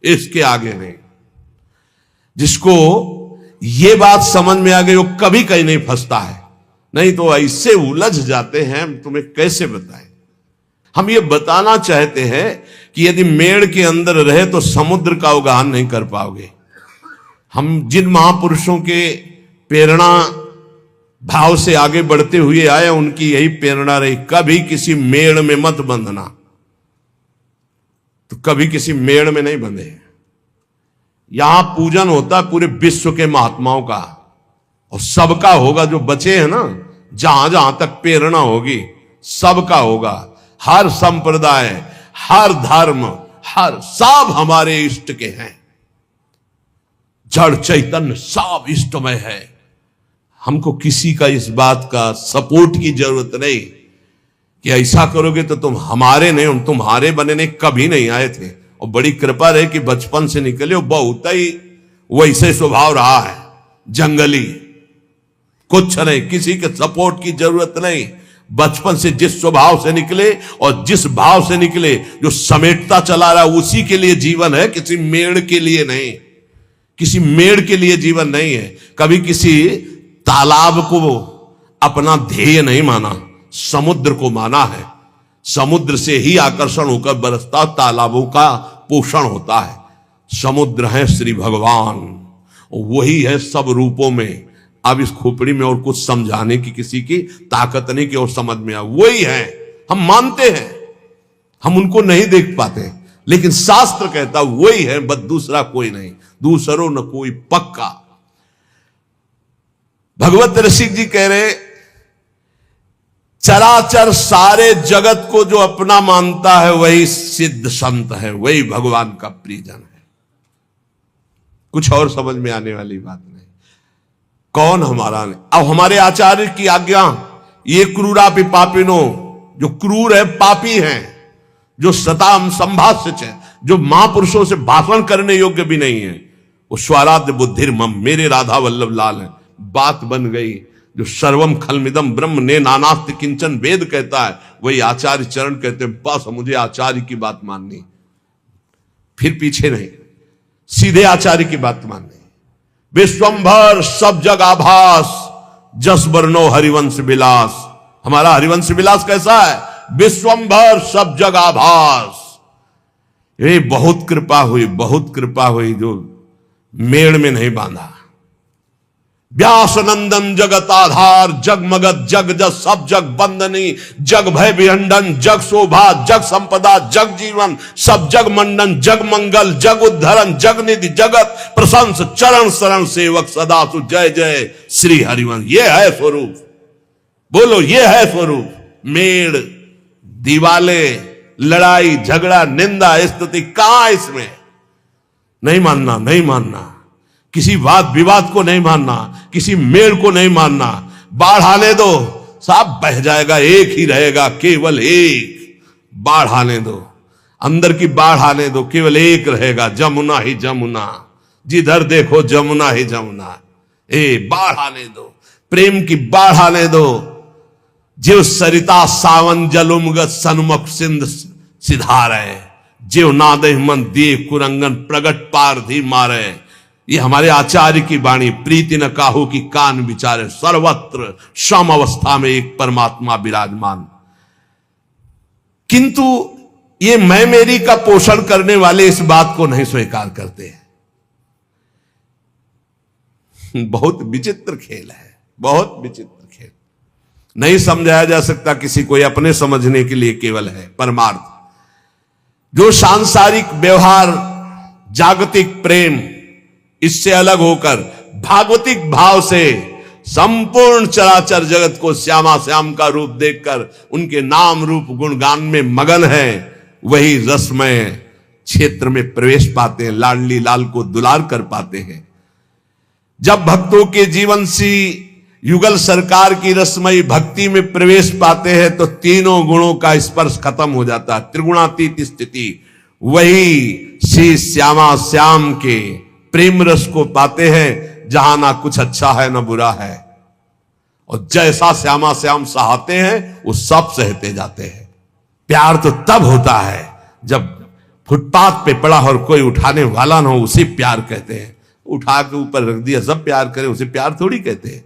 इसके आगे नहीं। जिसको ये बात समझ में आ गई वो कभी कहीं नहीं फंसता है, नहीं तो ऐसे उलझ जाते हैं, हम तुम्हें कैसे बताएं। हम ये बताना चाहते हैं कि यदि मेड़ के अंदर रहे तो समुद्र का अवगाहन नहीं कर पाओगे। हम जिन महापुरुषों के प्रेरणा भाव से आगे बढ़ते हुए आए, उनकी यही प्रेरणा रही, कभी किसी मेड़ में मत बंधना। तो कभी किसी मेड़ में नहीं बंधे। यहां पूजन होता है पूरे विश्व के महात्माओं का, और सबका होगा। जो बचे हैं ना, जहां जहां तक प्रेरणा होगी सबका होगा। हर संप्रदाय, हर धर्म, हर सब हमारे इष्ट के हैं। जड़ चैतन्य सब इष्टमय है। हमको किसी का इस बात का सपोर्ट की जरूरत नहीं कि ऐसा करोगे तो तुम हमारे नहीं, हम तुम्हारे बनने कभी नहीं आए थे। और बड़ी कृपा रहे कि बचपन से निकले बहुत ही वैसे स्वभाव रहा है, जंगली, कुछ नहीं, किसी के सपोर्ट की जरूरत नहीं। बचपन से जिस स्वभाव से निकले और जिस भाव से निकले, जो समेटता चला रहा उसी के लिए जीवन है, किसी मेड़ के लिए नहीं। किसी मेड़ के लिए जीवन नहीं है। कभी किसी तालाब को अपना ध्येय नहीं माना, समुद्र को माना है। समुद्र से ही आकर्षण होकर बरसता तालाबों का पोषण होता है। समुद्र है श्री भगवान, वही है सब रूपों में। अब इस खोपड़ी में और कुछ समझाने की किसी की ताकत नहीं कि और समझ में आ, वही है। हम मानते हैं, हम उनको नहीं देख पाते, लेकिन शास्त्र कहता वही है, बस दूसरा कोई नहीं। दूसरो न कोई पक्का। भगवत रसिक जी कह रहे, चराचर सारे जगत को जो अपना मानता है वही सिद्ध संत है, वही भगवान का प्रियजन है। कुछ और समझ में आने वाली बात नहीं। कौन हमारा नहीं। अब हमारे आचार्य की आज्ञा, ये क्रूरापि पापिनो, जो क्रूर है, पापी हैं, जो सताम संभाष्य है, जो महापुरुषों से भाषण करने योग्य भी नहीं है, वो स्वराध्य बुद्धिर मम, मेरे राधा वल्लभ लाल है। बात बन गई। जो सर्वम खलमिदम ब्रह्म ने नानास्ति किंचन वेद कहता है, वही आचार्य चरण कहते हैं। बस मुझे आचार्य की बात माननी, फिर पीछे नहीं, सीधे आचार्य की बात माननी। विश्वंभर सब जग आभास, जस वर्णो हरिवंश विलास। हमारा हरिवंश विलास कैसा है? विश्वंभर सब जग आभास। ये बहुत कृपा हुई, बहुत कृपा हुई, जो मेड़ में नहीं बांधा। व्यास नंदन जगत आधार, जगमगत जग जस सब जग बंदनी, जग भय विहंडन, जग शोभा, जग संपदा, जग जीवन, सब जग मंडन, जग मंगल, जग उद्धरण, जग निधि, जगत प्रशंस, चरण शरण सेवक सदा सु जय जय श्री हरिवंश। ये है स्वरूप। बोलो, ये है स्वरूप। मेड़, दीवाले, लड़ाई झगड़ा, निंदा स्तुति कहां इसमें? नहीं मानना, नहीं मानना। किसी वाद विवाद को नहीं मानना, किसी मेड़ को नहीं मानना। बाढ़ आने दो, सब बह जाएगा, एक ही रहेगा, केवल एक। बाढ़ आने दो, अंदर की बाढ़ आने दो, केवल एक रहेगा, जमुना ही जमुना। जिधर देखो जमुना ही जमुना। बाढ़ आने दो, प्रेम की बाढ़ आने दो। जीव सरिता सावन जलुमगत सन्मुख सिंध सिधारे, जीव नादे मन दिए कुरंगन प्रगट पारधी मारे। ये हमारे आचार्य की वाणी। प्रीति न काहू की कान विचारे, सर्वत्र सम अवस्था में एक परमात्मा विराजमान। किंतु ये मैं मेरी का पोषण करने वाले इस बात को नहीं स्वीकार करते हैं। बहुत विचित्र खेल है, बहुत विचित्र खेल। नहीं समझाया जा सकता किसी को, अपने समझने के लिए केवल है परमार्थ। जो सांसारिक व्यवहार, जागतिक प्रेम, इससे अलग होकर भागवतिक भाव से संपूर्ण चराचर जगत को श्यामा श्याम का रूप देखकर उनके नाम रूप गुणगान में मगन है, वही रसमय क्षेत्र में प्रवेश पाते हैं, लाडली लाल को दुलार कर पाते हैं। जब भक्तों के जीवन सी युगल सरकार की रसमयी भक्ति में प्रवेश पाते हैं तो तीनों गुणों का स्पर्श खत्म हो जाता है, त्रिगुणातीत स्थिति। वही श्री श्यामा श्याम के प्रेम रस को पाते हैं, जहां ना कुछ अच्छा है ना बुरा है। और जैसा श्यामा श्याम सहाते हैं वो सब सहते जाते हैं। प्यार तो तब होता है जब फुटपाथ पे पड़ा और कोई उठाने वाला ना हो, उसे प्यार कहते हैं। उठा के ऊपर रख दिया, सब प्यार करे, उसे प्यार थोड़ी कहते हैं।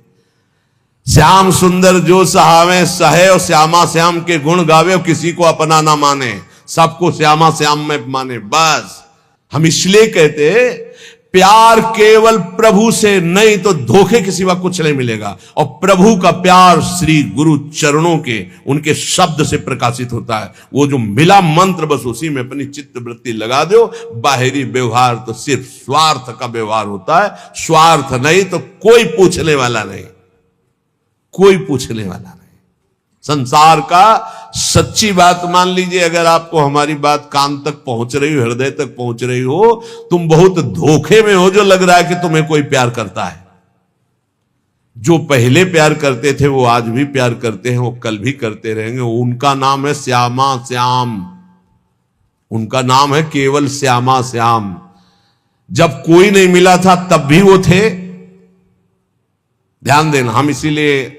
श्याम सुंदर जो सहावे सहे, और श्यामा श्याम के गुण गावे, और किसी को अपना ना माने, सबको श्यामा श्याम में माने। बस हम इसलिए कहते हैं प्यार केवल प्रभु से, नहीं तो धोखे के सिवा कुछ नहीं मिलेगा। और प्रभु का प्यार श्री गुरु चरणों के, उनके शब्द से प्रकाशित होता है। वो जो मिला मंत्र, बस उसी में अपनी चित्त वृत्ति लगा दो। बाहरी व्यवहार तो सिर्फ स्वार्थ का व्यवहार होता है, स्वार्थ नहीं तो कोई पूछने वाला नहीं, कोई पूछने वाला नहीं। संसार का सच्ची बात मान लीजिए, अगर आपको हमारी बात कान तक पहुंच रही हो, हृदय तक पहुंच रही हो, तुम बहुत धोखे में हो जो लग रहा है कि तुम्हें कोई प्यार करता है। जो पहले प्यार करते थे वो आज भी प्यार करते हैं, वो कल भी करते रहेंगे। उनका नाम है श्यामा श्याम, उनका नाम है केवल श्यामा श्याम। जब कोई नहीं मिला था तब भी वो थे। ध्यान देना, हम इसीलिए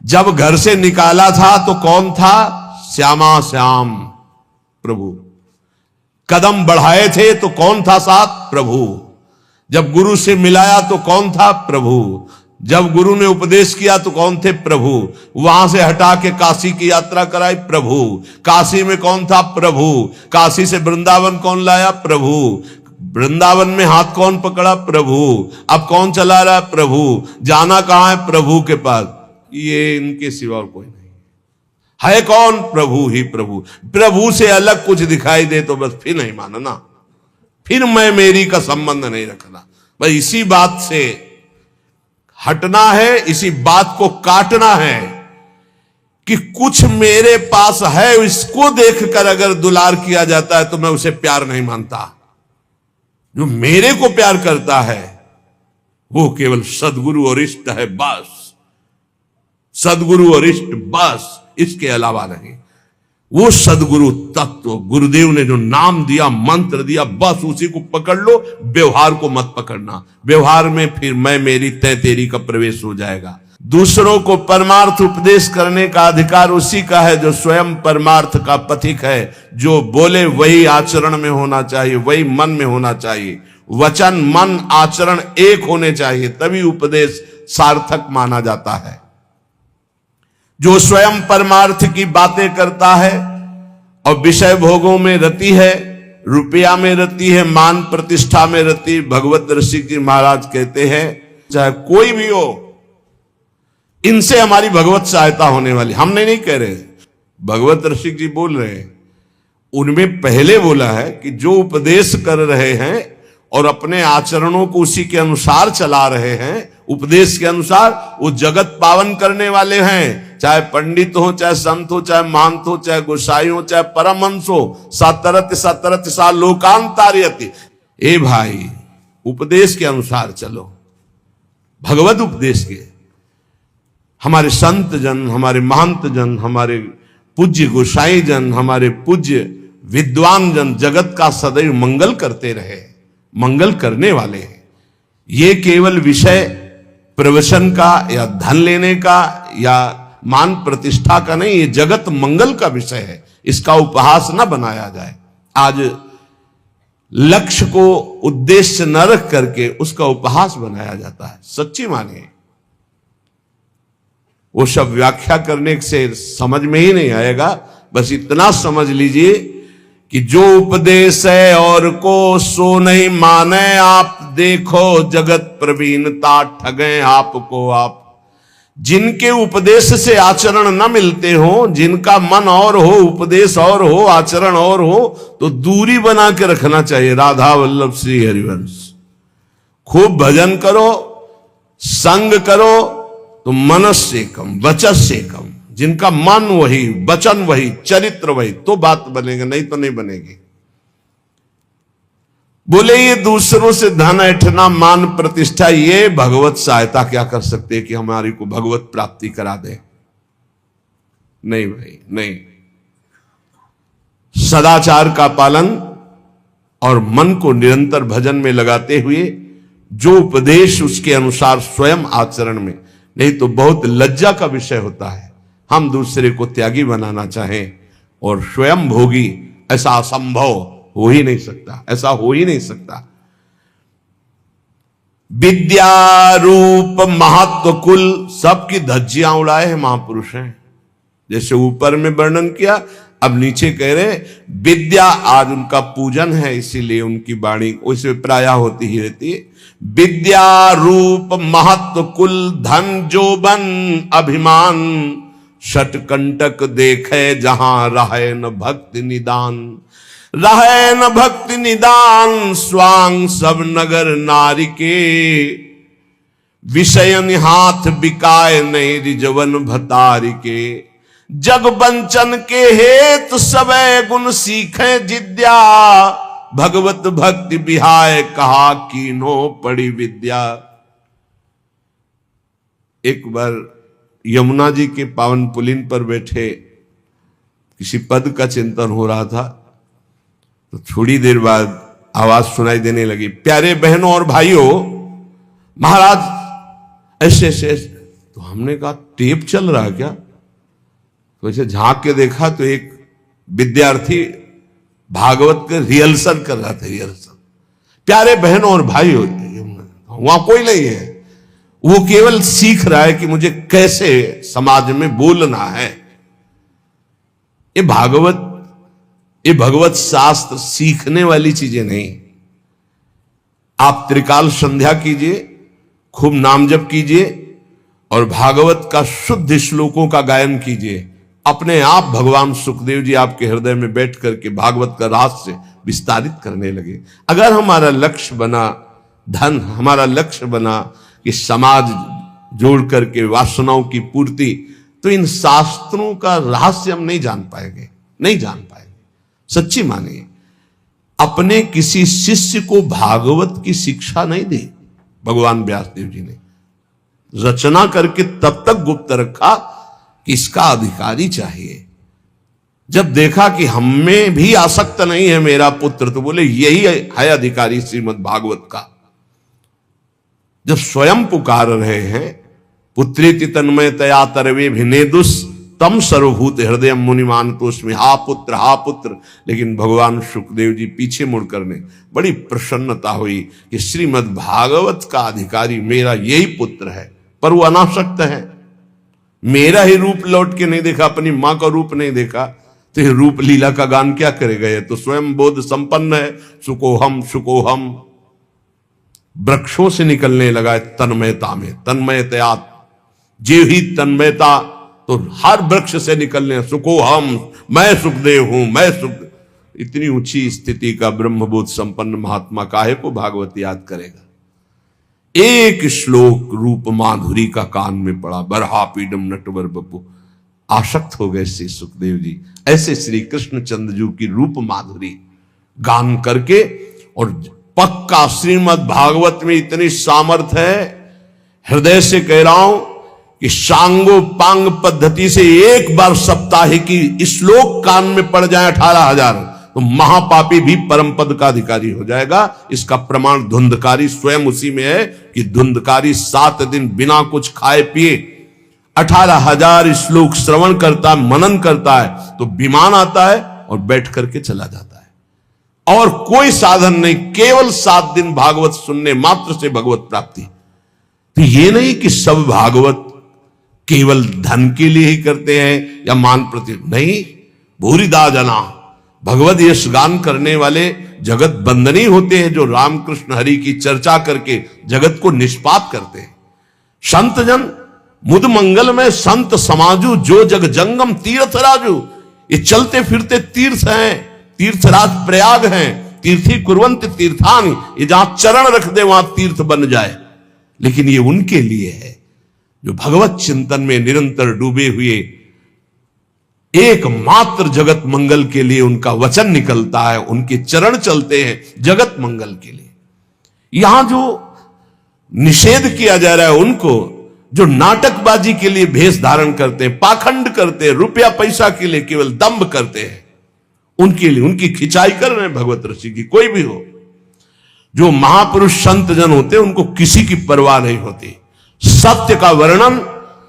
जब घर से निकाला था तो कौन था? श्यामा श्याम प्रभु। कदम बढ़ाए थे तो कौन था साथ? प्रभु। जब गुरु से मिलाया तो कौन था? प्रभु। जब गुरु ने उपदेश किया तो कौन थे? प्रभु। वहां से हटा के काशी की यात्रा कराई? प्रभु। काशी में कौन था? प्रभु। काशी से वृंदावन कौन लाया? प्रभु। वृंदावन में हाथ कौन पकड़ा? प्रभु। अब कौन चला रहा? प्रभु। जाना कहां है? प्रभु के पास। ये इनके सिवा और कोई नहीं है। कौन? प्रभु ही प्रभु। प्रभु से अलग कुछ दिखाई दे तो बस फिर नहीं मानना, फिर मैं मेरी का संबंध नहीं रखना। बस इसी बात से हटना है, इसी बात को काटना है कि कुछ मेरे पास है, इसको देखकर अगर दुलार किया जाता है तो मैं उसे प्यार नहीं मानता। जो मेरे को प्यार करता है वो केवल सदगुरु और इष्ट है, बस। सदगुरु और इष्ट, बस, इसके अलावा नहीं। वो सदगुरु तत्व, गुरुदेव ने जो नाम दिया, मंत्र दिया, बस उसी को पकड़ लो। व्यवहार को मत पकड़ना। व्यवहार में फिर मैं मेरी तय तेरी का प्रवेश हो जाएगा। दूसरों को परमार्थ उपदेश करने का अधिकार उसी का है जो स्वयं परमार्थ का पथिक है। जो बोले वही आचरण में होना चाहिए, वही मन में होना चाहिए। वचन, मन, आचरण एक होने चाहिए, तभी उपदेश सार्थक माना जाता है। जो स्वयं परमार्थ की बातें करता है और विषय भोगों में रति है, रुपया में रति है, मान प्रतिष्ठा में रति, भगवत रसिक जी महाराज कहते हैं चाहे कोई भी हो, इनसे हमारी भगवत सहायता होने वाली। हमने नहीं कह रहे, भगवत रसिक जी बोल रहे हैं। उनमें पहले बोला है कि जो उपदेश कर रहे हैं और अपने आचरणों को उसी के अनुसार चला रहे हैं, उपदेश के अनुसार, वो जगत पावन करने वाले हैं। चाहे पंडित हो, चाहे संत हो, चाहे महंत हो, चाहे गोसाई हो, चाहे परमहंस हो, सतरत सतरत सा लोकांतार्यति। ए भाई, उपदेश के अनुसार चलो, भगवत उपदेश के। हमारे संत जन, हमारे महंत जन, हमारे पूज्य गोसाई जन, हमारे पूज्य विद्वान जन जगत का सदैव मंगल करते रहे, मंगल करने वाले हैं। ये केवल विषय प्रवचन का या धन लेने का या मान प्रतिष्ठा का नहीं, ये जगत मंगल का विषय है। इसका उपहास न बनाया जाए। आज लक्ष्य को उद्देश्य न रख करके उसका उपहास बनाया जाता है। सच्ची मानिए, वो सब व्याख्या करने से समझ में ही नहीं आएगा। बस इतना समझ लीजिए कि जो उपदेश है और को सो नहीं माने आप, देखो जगत प्रवीणता ठगे आपको आप। जिनके उपदेश से आचरण न मिलते हो, जिनका मन और हो, उपदेश और हो, आचरण और हो, तो दूरी बना के रखना चाहिए। राधा वल्लभ श्री हरिवंश। खूब भजन करो, संग करो, तो मनस से कम, वचस से कम। जिनका मन वही, वचन वही, चरित्र वही, तो बात बनेगा, नहीं तो नहीं बनेगी। बोले ये दूसरों से धन ऐठना, मान प्रतिष्ठा, ये भगवत सहायता क्या कर सकते हैं कि हमारी को भगवत प्राप्ति करा दे? नहीं भाई, नहीं। सदाचार का पालन और मन को निरंतर भजन में लगाते हुए जो उपदेश उसके अनुसार स्वयं आचरण में, नहीं तो बहुत लज्जा का विषय होता है हम दूसरे को त्यागी बनाना चाहें और स्वयं भोगी, ऐसा असंभव हो ही नहीं सकता, ऐसा हो ही नहीं सकता। विद्या रूप महत्व कुल सबकी धज्जियां उड़ाए हैं महापुरुष हैं। जैसे ऊपर में वर्णन किया, अब नीचे कह रहे विद्या, आज उनका पूजन है इसीलिए उनकी वाणी वैसे प्रायः होती ही रहती है। विद्या रूप महत्व कुल धन जोबन अभिमान, षटकंटक देखे जहां रहे न भक्ति निदान। रहे न भक्ति निदान स्वांग सब नगर नारी के, विषयन हाथ बिकाए नहीं रिजवन भतारी के। जग बंचन के हेत सबे गुण सीखे जिद्या, भगवत भक्ति बिहाय कहा कीनो पड़ी विद्या। एक बार यमुना जी के पावन पुलिन पर बैठे किसी पद का चिंतन हो रहा था, तो थोड़ी देर बाद आवाज सुनाई देने लगी, प्यारे बहनों और भाइयों, महाराज ऐसे ऐसे। तो हमने कहा टेप चल रहा क्या? तो ऐसे झांक के देखा तो एक विद्यार्थी भागवत के रिहर्सल कर रहा था, रिहर्सल। प्यारे बहनों और भाइयों, वहां कोई नहीं है, वो केवल सीख रहा है कि मुझे कैसे समाज में बोलना है। ये भगवत शास्त्र सीखने वाली चीजें नहीं। आप त्रिकाल संध्या कीजिए, खूब नाम जप कीजिए और भागवत का शुद्ध श्लोकों का गायन कीजिए। अपने आप भगवान सुखदेव जी आपके हृदय में बैठ करके भागवत का रहस्य विस्तारित करने लगे। अगर हमारा लक्ष्य बना धन, हमारा लक्ष्य बना कि समाज जोड़ करके वासनाओं की पूर्ति, तो इन शास्त्रों का रहस्य हम नहीं जान पाएंगे, नहीं जान पाएंगे। सच्ची मानिए, अपने किसी शिष्य को भागवत की शिक्षा नहीं दी भगवान व्यासदेव जी ने, रचना करके तब तक गुप्त रखा कि इसका अधिकारी चाहिए। जब देखा कि हम में भी आसक्त नहीं है मेरा पुत्र, तो बोले यही है अधिकारी श्रीमद् भागवत का। जब स्वयं पुकार रहे हैं, पुत्रेति तन्मयतया तरवे भिनेदुस तम सर्वभूत हृदय मुनिमान तोस्मि, हा पुत्र, लेकिन भगवान सुखदेव जी पीछे मुड़कर ने बड़ी प्रसन्नता हुई कि श्रीमद् भागवत का अधिकारी मेरा यही पुत्र है। पर वो अनासक्त है, मेरा ही रूप लौट के नहीं देखा, अपनी मां का रूप नहीं देखा, तो ये रूप लीला का गान क्या करेगा? ये तो स्वयं बोध संपन्न है। सुकोहम वृक्षों से निकलने लगा है तन्मयता में, तन्मयतया जे ही तन्मयता, तो हर वृक्ष से निकलने सुकोहम, मैं सुखदेव हूं, मैं सुख। इतनी ऊंची स्थिति का ब्रह्मबोध संपन्न महात्मा काहे को भागवत याद करेगा? एक श्लोक रूप माधुरी का कान में पड़ा, बरहा पीडम नटवर बपू, आसक्त हो गए श्री सुखदेव जी। ऐसे श्री कृष्ण चंद्र की रूप माधुरी गान करके, और पक्का श्रीमद् भागवत में इतनी सामर्थ्य है, हृदय से कह रहा हूं कि सांगो पांग पद्धति से एक बार सप्ताह की श्लोक कान में पड़ जाए 18,000, तो महापापी भी परम पद का अधिकारी हो जाएगा। इसका प्रमाण धुंधकारी स्वयं उसी में है कि धुंधकारी 7 दिन बिना कुछ खाए पिए 18,000 श्लोक श्रवण करता है, मनन करता है, तो विमान आता है और बैठ करके चला जाता है। और कोई साधन नहीं, केवल 7 दिन भागवत सुनने मात्र से भगवत प्राप्ति। तो ये नहीं कि सब भागवत केवल धन के लिए ही करते हैं या मान प्रति, नहीं। भूरिदा जना भगवत यश गान करने वाले जगत बंदनी होते हैं, जो रामकृष्ण हरि की चर्चा करके जगत को निष्पाप करते हैं। संत जन मुद मंगल में संत समाजू, जो जग जंगम तीर्थ राजू। ये चलते फिरते तीर्थ हैं, तीर्थराज प्रयाग हैं, तीर्थी कुर्वंत तीर्थान, ये जहां चरण रख दे वहां तीर्थ बन जाए। लेकिन ये उनके लिए है जो भगवत चिंतन में निरंतर डूबे हुए, एकमात्र जगत मंगल के लिए उनका वचन निकलता है, उनके चरण चलते हैं जगत मंगल के लिए। यहां जो निषेध किया जा रहा है उनको, जो नाटकबाजी के लिए भेष धारण करते हैं, पाखंड करते हैं, रुपया पैसा के लिए केवल दंभ करते हैं, उनके लिए उनकी खिंचाई कर रहे हैं भगवत ऋषि की। कोई भी हो, जो महापुरुष संत जन होते हैं उनको किसी की परवाह नहीं होती। सत्य का वर्णन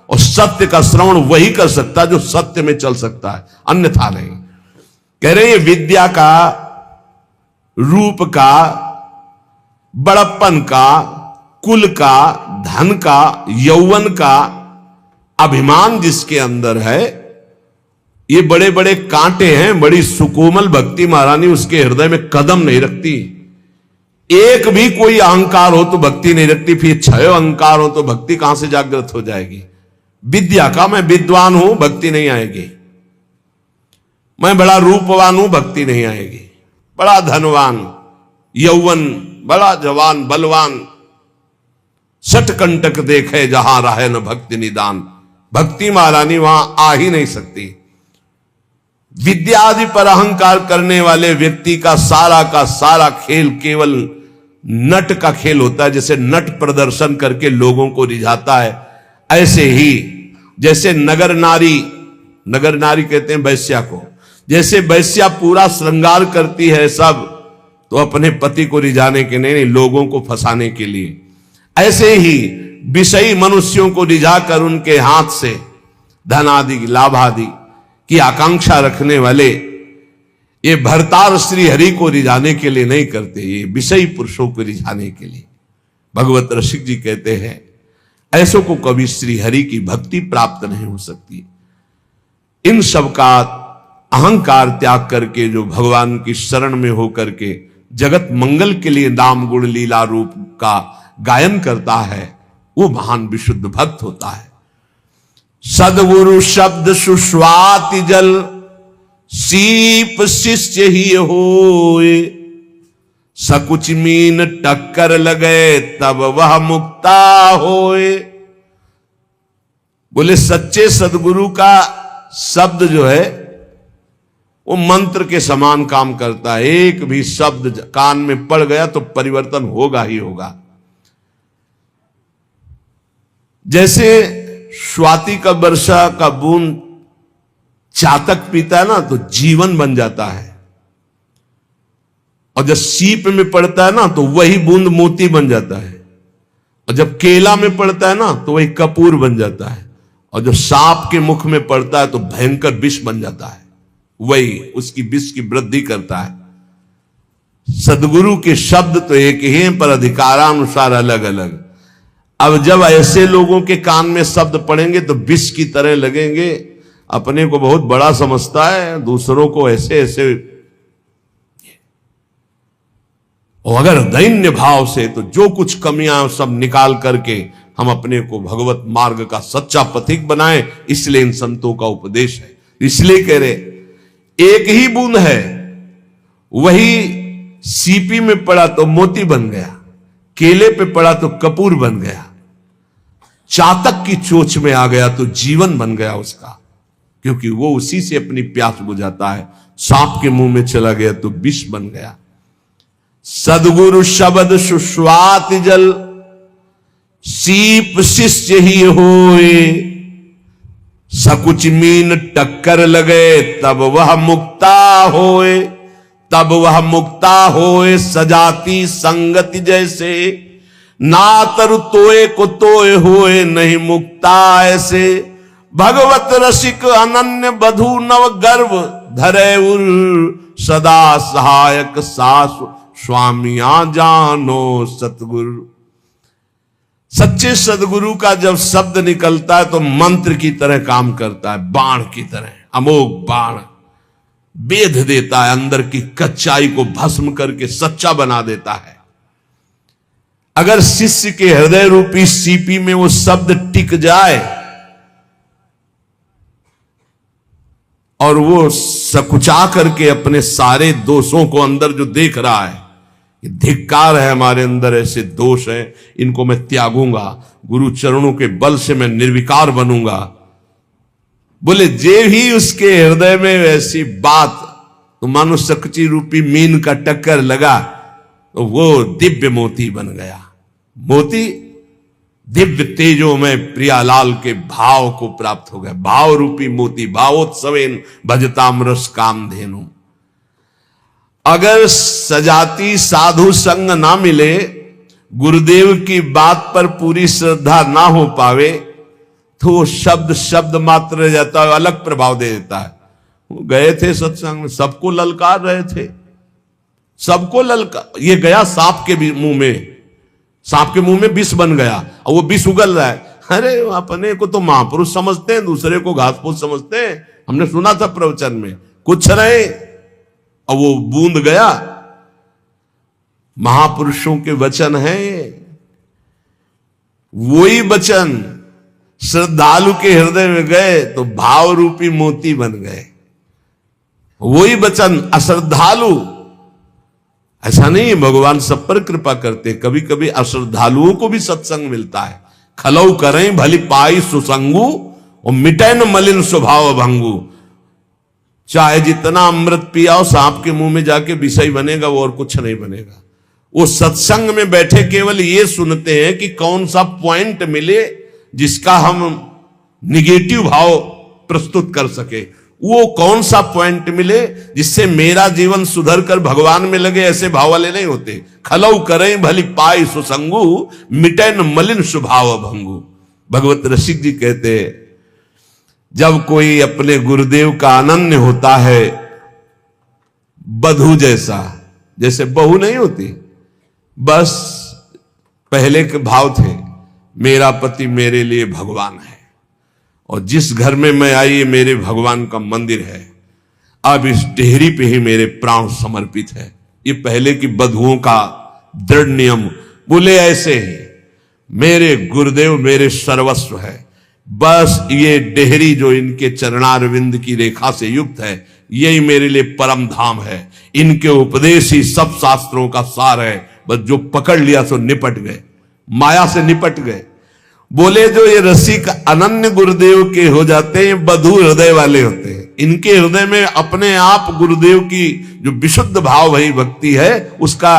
और सत्य का श्रवण वही कर सकता है जो सत्य में चल सकता है, अन्यथा नहीं। कह रहे ये विद्या का, रूप का, बड़प्पन का, कुल का, धन का, यौवन का अभिमान जिसके अंदर है, ये बड़े बड़े कांटे हैं। बड़ी सुकोमल भक्ति महारानी उसके हृदय में कदम नहीं रखती। एक भी कोई अहंकार हो तो भक्ति नहीं रखती, फिर 6 अहंकार हो तो भक्ति कहां से जागृत हो जाएगी। विद्या का, मैं विद्वान हूं, भक्ति नहीं आएगी। मैं बड़ा रूपवान हूं, भक्ति नहीं आएगी। बड़ा धनवान, यौवन, बड़ा जवान, बलवान, सटकंटक देखे जहां रहे न भक्ति निदान, भक्ति महारानी वहां आ ही नहीं सकती। विद्या आदि पर अहंकार करने वाले व्यक्ति का सारा खेल केवल नट का खेल होता है। जैसे नट प्रदर्शन करके लोगों को रिझाता है, ऐसे ही जैसे नगर नारी कहते हैं वैश्या को, जैसे वैश्या पूरा श्रृंगार करती है सब, तो अपने पति को रिझाने के नहीं, लोगों को फंसाने के लिए, ऐसे ही विषयी मनुष्यों को रिझाकर उनके हाथ से धन आदि, लाभ आदि की आकांक्षा रखने वाले ये भरतार श्री हरि को रिझाने के लिए नहीं करते, ये विषयी पुरुषों को रिझाने के लिए। भगवत रसिक जी कहते हैं ऐसों को कभी श्री हरि की भक्ति प्राप्त नहीं हो सकती। इन सब का अहंकार त्याग करके जो भगवान की शरण में होकर के जगत मंगल के लिए नाम गुण लीला रूप का गायन करता है, वो महान विशुद्ध भक्त होता है। सदगुरु शब्द सुस्वाति जल, सीप शिष्य ही होए, सकुच मीन टक्कर लगे तब वह मुक्ता होए। बोले सच्चे सदगुरु का शब्द जो है वो मंत्र के समान काम करता है। एक भी शब्द कान में पड़ गया तो परिवर्तन होगा ही होगा। जैसे स्वाति का वर्षा का बूंद चातक पीता है ना तो जीवन बन जाता है, और जब सीप में पड़ता है ना तो वही बूंद मोती बन जाता है, और जब केला में पड़ता है ना तो वही कपूर बन जाता है, और जब सांप के मुख में पड़ता है तो भयंकर विष बन जाता है, वही उसकी विष की वृद्धि करता है। सदगुरु के शब्द तो एक ही हैं पर अधिकारानुसार अलग अलग। अब जब ऐसे लोगों के कान में शब्द पड़ेंगे तो विष की तरह लगेंगे। अपने को बहुत बड़ा समझता है, दूसरों को ऐसे ऐसे। और अगर दैन्य भाव से तो जो कुछ कमियां सब निकाल करके हम अपने को भगवत मार्ग का सच्चा पथिक बनाएं, इसलिए इन संतों का उपदेश है। इसलिए कह रहे एक ही बूंद है, वही सीपी में पड़ा तो मोती बन गया, केले पे पड़ा तो कपूर बन गया, चातक की चोंच में आ गया तो जीवन बन गया उसका, क्योंकि वो उसी से अपनी प्यास बुझाता है। सांप के मुंह में चला गया तो विष बन गया। सदगुरु शब्द सुस्वात जल, सीप शिष्य ही होए, सकुच मीन टक्कर लगे तब वह मुक्ता होए, तब वह मुक्ता होए। सजाती संगति जैसे, ना तरु तोए को तोए होए नहीं मुक्ता ऐसे। भगवत रसिक अनन्य बधु नव गर्भ धरे उर, सदा सहायक सास स्वामिया जानो सतगुरु। सच्चे सदगुरु का जब शब्द निकलता है तो मंत्र की तरह काम करता है, बाण की तरह, अमोघ बाण बेध देता है, अंदर की कच्चाई को भस्म करके सच्चा बना देता है। अगर शिष्य के हृदय रूपी सीपी में वो शब्द टिक जाए और वो सकुचा करके अपने सारे दोषों को अंदर जो देख रहा है, ये धिक्कार है हमारे अंदर ऐसे दोष हैं, इनको मैं त्यागूंगा, गुरु चरणों के बल से मैं निर्विकार बनूंगा। बोले जे ही उसके हृदय में ऐसी बात तो मानो सकची रूपी मीन का टक्कर लगा तो वो दिव्य मोती बन गया। मोती दिव्य तेजों में प्रियालाल के भाव को प्राप्त हो गया। भाव रूपी मोती, भावोत्सवेन भजतामरस कामधेनु। अगर सजाती साधु संग ना मिले, गुरुदेव की बात पर पूरी श्रद्धा ना हो पावे, तो शब्द शब्द मात्र रह जाता है, अलग प्रभाव दे देता है। वो गए थे सत्संग में, सबको ललकार रहे थे, सबको ललकार। ये गया सांप के मुंह में, सांप के मुंह में विष बन गया और वो विष उगल रहा है। अरे अपने को तो महापुरुष समझते हैं, दूसरे को घासपूस समझते हैं। हमने सुना था प्रवचन में, कुछ रहे और वो बूंद गया। महापुरुषों के वचन है, वही वचन श्रद्धालु के हृदय में गए तो भाव रूपी मोती बन गए। वही वचन अश्रद्धालु, ऐसा नहीं, भगवान सब पर कृपा करते, कभी कभी अश्रद्धालुओं को भी सत्संग मिलता है। खलऊ करें भली पाई सुसंगु और मिटे न मलिन स्वभाव भंगु। चाहे जितना अमृत पियाओ, सांप के मुंह में जाके विषय बनेगा, वो और कुछ नहीं बनेगा। वो सत्संग में बैठे केवल ये सुनते हैं कि कौन सा पॉइंट मिले जिसका हम निगेटिव भाव प्रस्तुत कर सके, वो कौन सा पॉइंट मिले जिससे मेरा जीवन सुधर कर भगवान में लगे, ऐसे भाव वाले नहीं होते। खलऊ करें भली पाई सुसंगु मिटे न मलिन स्वभाव भंगु। भगवत रसिक जी कहते हैं, जब कोई अपने गुरुदेव का अनन्य होता है, बधू जैसा, जैसे बहू नहीं होती, बस पहले के भाव थे, मेरा पति मेरे लिए भगवान है और जिस घर में मैं आई ये मेरे भगवान का मंदिर है, अब इस डेहरी पे ही मेरे प्राण समर्पित है। ये पहले की बधुओं का दृढ़ नियम। बोले ऐसे ही मेरे गुरुदेव मेरे सर्वस्व है, बस ये डेहरी जो इनके चरणारविंद की रेखा से युक्त है, यही मेरे लिए परम धाम है। इनके उपदेश ही सब शास्त्रों का सार है, बस जो पकड़ लिया सो निपट गए, माया से निपट गए। बोले जो ये रसिक अनन्य गुरुदेव के हो जाते हैं, बधू हृदय वाले होते हैं। इनके हृदय में अपने आप गुरुदेव की जो विशुद्ध भाव भई भक्ति है उसका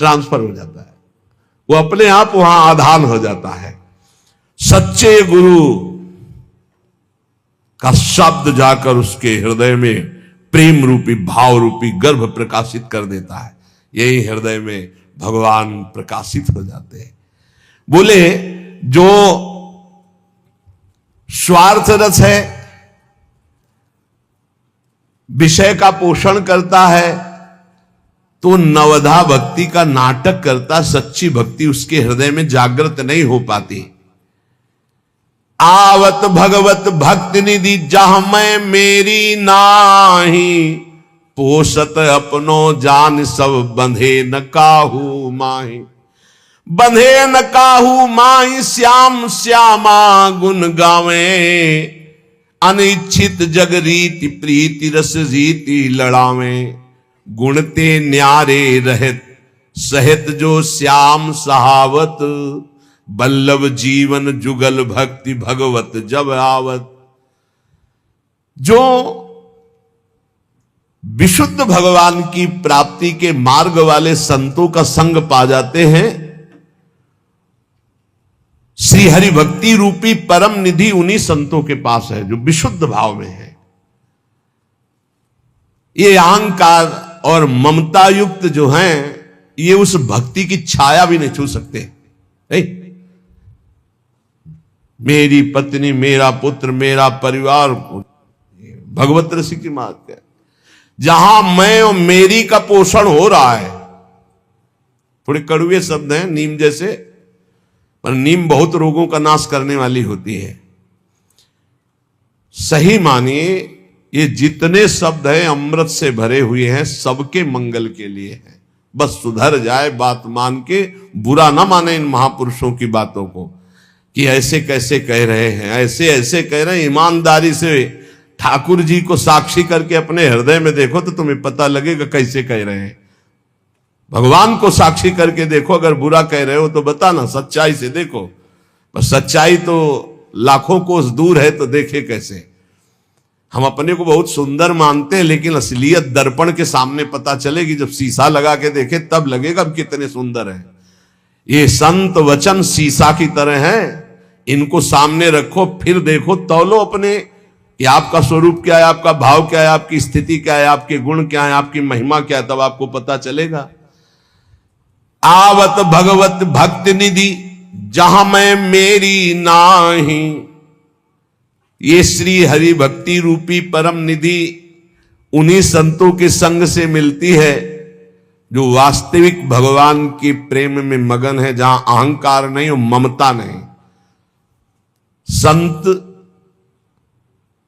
ट्रांसफर हो जाता है, वो अपने आप वहां आधान हो जाता है। सच्चे गुरु का शब्द जाकर उसके हृदय में प्रेम रूपी भाव रूपी गर्भ प्रकाशित कर देता है, यही हृदय में भगवान प्रकाशित हो जाते हैं। बोले जो स्वार्थ रस है, विषय का पोषण करता है, तो नवधा भक्ति का नाटक करता, सच्ची भक्ति उसके हृदय में जागृत नहीं हो पाती। आवत भगवत भक्ति निधि जहां मैं मेरी नाही, पोषत अपनो जान सब बंधे न काहू माही। बंधे न काहू माही श्याम श्यामा गुण गावे, अनिच्छित जग रीति प्रीति रस रीति लड़ावे। गुणते न्यारे रहत सहित जो श्याम सहावत, बल्लभ जीवन जुगल भक्ति भगवत जब आवत। जो विशुद्ध भगवान की प्राप्ति के मार्ग वाले संतों का संग पा जाते हैं, श्री हरि भक्ति रूपी परम निधि उन्हीं संतों के पास है जो विशुद्ध भाव में है। ये अहंकार और ममता युक्त जो हैं, ये उस भक्ति की छाया भी नहीं छू सकते। नहीं? मेरी पत्नी, मेरा पुत्र, मेरा परिवार, भगवत रसिक की बात है। जहां मैं और मेरी का पोषण हो रहा है, थोड़े कड़वे शब्द हैं नीम जैसे, पर नीम बहुत रोगों का नाश करने वाली होती है। सही मानिए ये जितने शब्द हैं अमृत से भरे हुए हैं, सबके मंगल के लिए हैं। बस सुधर जाए, बात मान के बुरा ना माने इन महापुरुषों की बातों को कि ऐसे कैसे कह रहे हैं, ऐसे ऐसे कह रहे हैं। ईमानदारी से ठाकुर जी को साक्षी करके अपने हृदय में देखो तो तुम्हें पता लगेगा कैसे कह रहे हैं। भगवान को साक्षी करके देखो, अगर बुरा कह रहे हो तो बताना, सच्चाई से देखो। पर सच्चाई तो लाखों कोस दूर है, तो देखे कैसे। हम अपने को बहुत सुंदर मानते हैं, लेकिन असलियत दर्पण के सामने पता चलेगी। जब शीशा लगा के देखे तब लगेगा हम कितने सुंदर हैं। ये संत वचन शीशा की तरह हैं, इनको सामने रखो, फिर देखो, तौलो अपने कि आपका स्वरूप क्या है, आपका भाव क्या है, आपकी स्थिति क्या है, आपके गुण क्या है, आपकी महिमा क्या है, तब आपको पता चलेगा। आवत भगवत भक्ति निधि जहां मैं मेरी नाही, ये श्री हरि भक्ति रूपी परम निधि उन्हीं संतों के संग से मिलती है जो वास्तविक भगवान के प्रेम में मगन है, जहां अहंकार नहीं और ममता नहीं। संत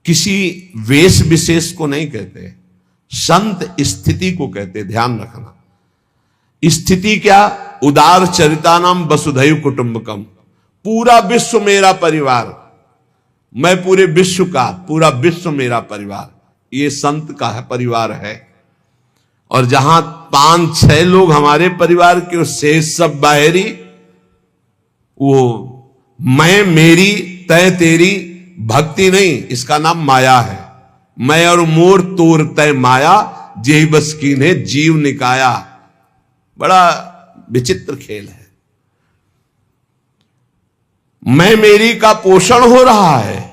किसी वेश विशेष को नहीं कहते, संत स्थिति को कहते। ध्यान रखना, स्थिति क्या? उदार चरितानाम वसुधैव कुटुंबकम। पूरा विश्व मेरा परिवार, मैं पूरे विश्व का, पूरा विश्व मेरा परिवार, ये संत का है, परिवार है। और जहां 5-6 लोग हमारे परिवार के, उससे सब बाहरी, वो मैं मेरी तय तेरी भक्ति नहीं, इसका नाम माया है। मैं और मोर तोर तय माया, जेहि बस कीन्हे जीव निकाया। बड़ा विचित्र खेल है। मैं मेरी का पोषण हो रहा है,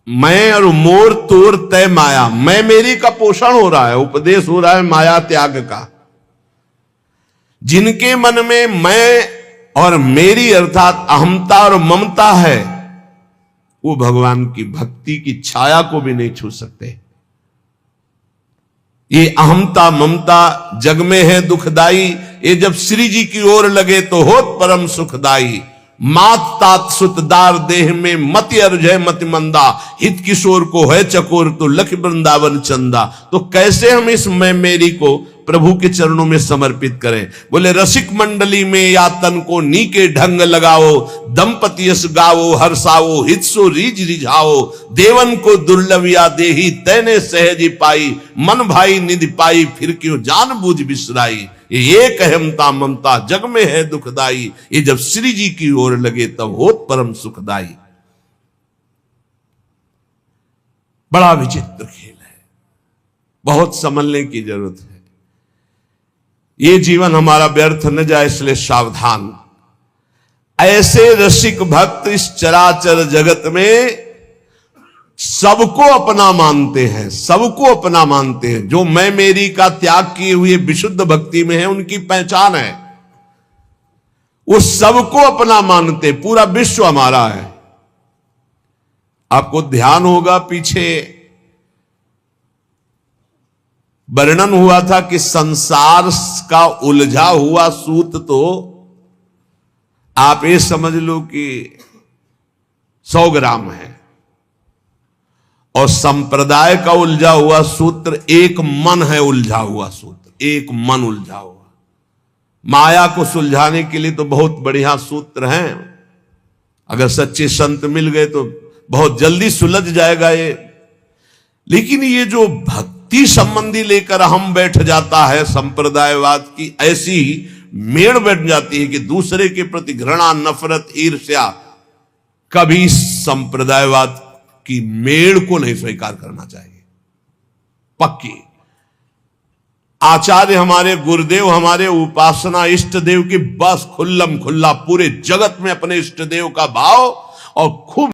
मैं और मोर तोर तय माया, मैं मेरी का पोषण हो रहा है, उपदेश हो रहा है माया त्याग का। जिनके मन में मैं और मेरी अर्थात अहमता और ममता है, वो भगवान की भक्ति की छाया को भी नहीं छू सकते। ये अहमता ममता जग में है दुखदाई, ये जब श्री जी की ओर लगे तो होत परम सुखदाई। मात तात सुतदार देह में मति अर्जय मति मंदा, हित किशोर को है चकोर तो लख वृंदावन चंदा। तो कैसे हम इस मैं मेरी को प्रभु के चरणों में समर्पित करें? बोले रसिक मंडली में या तन को नी के ढंग लगाओ, दंपति यस गाओ हर्षाओ, हित सो रीज रिझाओ। देवन को दुर्लभ या देही तैने सहज पाई, मन भाई निधि पाई फिर क्यों जान बूझ बिसराई। ये कहमता ममता जग में है दुखदाई, ये जब श्री जी की ओर लगे तब होत परम सुखदाई। बड़ा विचित्र खेल है, बहुत समझने की जरूरत है। ये जीवन हमारा व्यर्थ न जाए, इसलिए सावधान। ऐसे रसिक भक्त इस चराचर जगत में सबको अपना मानते हैं, सबको अपना मानते हैं। जो मैं मेरी का त्याग किए हुए विशुद्ध भक्ति में है, उनकी पहचान है, वो सबको अपना मानते। पूरा विश्व हमारा है। आपको ध्यान होगा, पीछे वर्णन हुआ था कि संसार का उलझा हुआ सूत, तो आप ये समझ लो कि 100 ग्राम है, और संप्रदाय का उलझा हुआ सूत्र एक मन है। उलझा हुआ सूत्र एक मन उलझा हुआ। माया को सुलझाने के लिए तो बहुत बढ़िया सूत्र हैं, अगर सच्चे संत मिल गए तो बहुत जल्दी सुलझ जाएगा ये। लेकिन ये जो भक्ति संबंधी लेकर हम बैठ जाता है संप्रदायवाद की, ऐसी मेड़ बैठ जाती है कि दूसरे के प्रति घृणा, नफरत, ईर्ष्या, कभी संप्रदायवाद की मेड़ को नहीं स्वीकार करना चाहिए। पक्की आचार्य हमारे गुरुदेव, हमारे उपासना इष्ट देव की बस खुल्लम खुल्ला पूरे जगत में अपने इष्ट देव का भाव और खूब